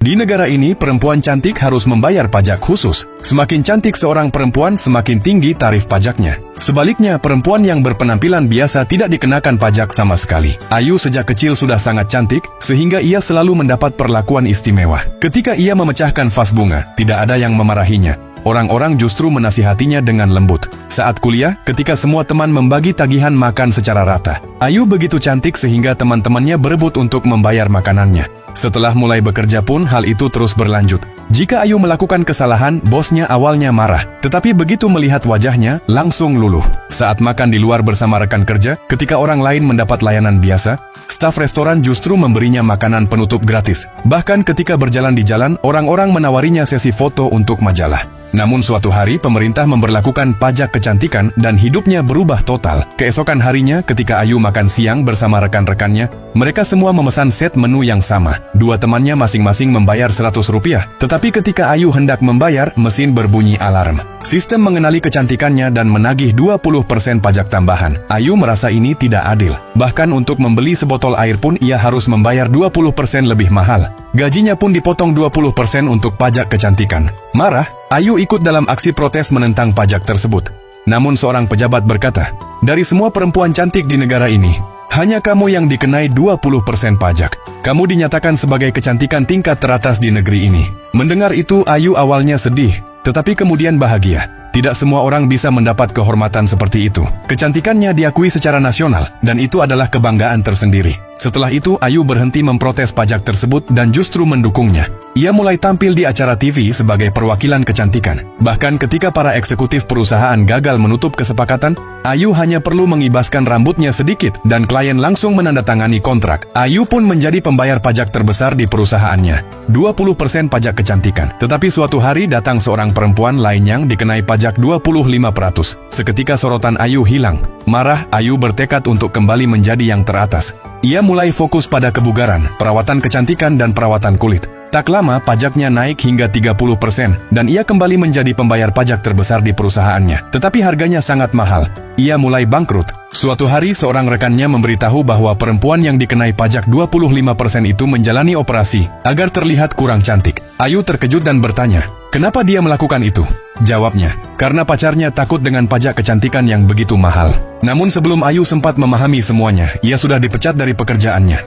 Di negara ini, perempuan cantik harus membayar pajak khusus. Semakin cantik seorang perempuan, semakin tinggi tarif pajaknya. Sebaliknya, perempuan yang berpenampilan biasa tidak dikenakan pajak sama sekali. Ayu sejak kecil sudah sangat cantik, sehingga ia selalu mendapat perlakuan istimewa. Ketika ia memecahkan vas bunga, tidak ada yang memarahinya. Orang-orang justru menasihatinya dengan lembut. Saat kuliah, ketika semua teman membagi tagihan makan secara rata, Ayu begitu cantik sehingga teman-temannya berebut untuk membayar makanannya. Setelah mulai bekerja pun hal itu terus berlanjut. Jika Ayu melakukan kesalahan, bosnya awalnya marah, tetapi begitu melihat wajahnya, langsung luluh. Saat makan di luar bersama rekan kerja, ketika orang lain mendapat layanan biasa, staf restoran justru memberinya makanan penutup gratis. Bahkan ketika berjalan di jalan, orang-orang menawarinya sesi foto untuk majalah. Namun suatu hari, pemerintah memberlakukan pajak kecantikan dan hidupnya berubah total. Keesokan harinya, ketika Ayu makan siang bersama rekan-rekannya, mereka semua memesan set menu yang sama. Dua temannya masing-masing membayar Rp100. Tetapi ketika Ayu hendak membayar, mesin berbunyi alarm. Sistem mengenali kecantikannya dan menagih 20% pajak tambahan. Ayu merasa ini tidak adil. Bahkan untuk membeli sebotol air pun ia harus membayar 20% lebih mahal. Gajinya pun dipotong 20% untuk pajak kecantikan. Marah, Ayu ikut dalam aksi protes menentang pajak tersebut. Namun seorang pejabat berkata, "Dari semua perempuan cantik di negara ini, hanya kamu yang dikenai 20% pajak. Kamu dinyatakan sebagai kecantikan tingkat teratas di negeri ini." Mendengar itu, Ayu awalnya sedih, tetapi kemudian bahagia. Tidak semua orang bisa mendapat kehormatan seperti itu. Kecantikannya diakui secara nasional, dan itu adalah kebanggaan tersendiri. Setelah itu, Ayu berhenti memprotes pajak tersebut dan justru mendukungnya. Ia mulai tampil di acara TV sebagai perwakilan kecantikan. Bahkan ketika para eksekutif perusahaan gagal menutup kesepakatan, Ayu hanya perlu mengibaskan rambutnya sedikit dan klien langsung menandatangani kontrak. Ayu pun menjadi pembayar pajak terbesar di perusahaannya, 20% pajak kecantikan. Tetapi suatu hari datang seorang perempuan lain yang dikenai pajak 25%. Seketika sorotan Ayu hilang. Marah, Ayu bertekad untuk kembali menjadi yang teratas. Ia mulai fokus pada kebugaran, perawatan kecantikan dan perawatan kulit. Tak lama, pajaknya naik hingga 30% dan ia kembali menjadi pembayar pajak terbesar di perusahaannya. Tetapi harganya sangat mahal. Ia mulai bangkrut. Suatu hari, seorang rekannya memberitahu bahwa perempuan yang dikenai pajak 25% itu menjalani operasi agar terlihat kurang cantik. Ayu terkejut dan bertanya, kenapa dia melakukan itu? Jawabnya, karena pacarnya takut dengan pajak kecantikan yang begitu mahal. Namun sebelum Ayu sempat memahami semuanya, ia sudah dipecat dari pekerjaannya.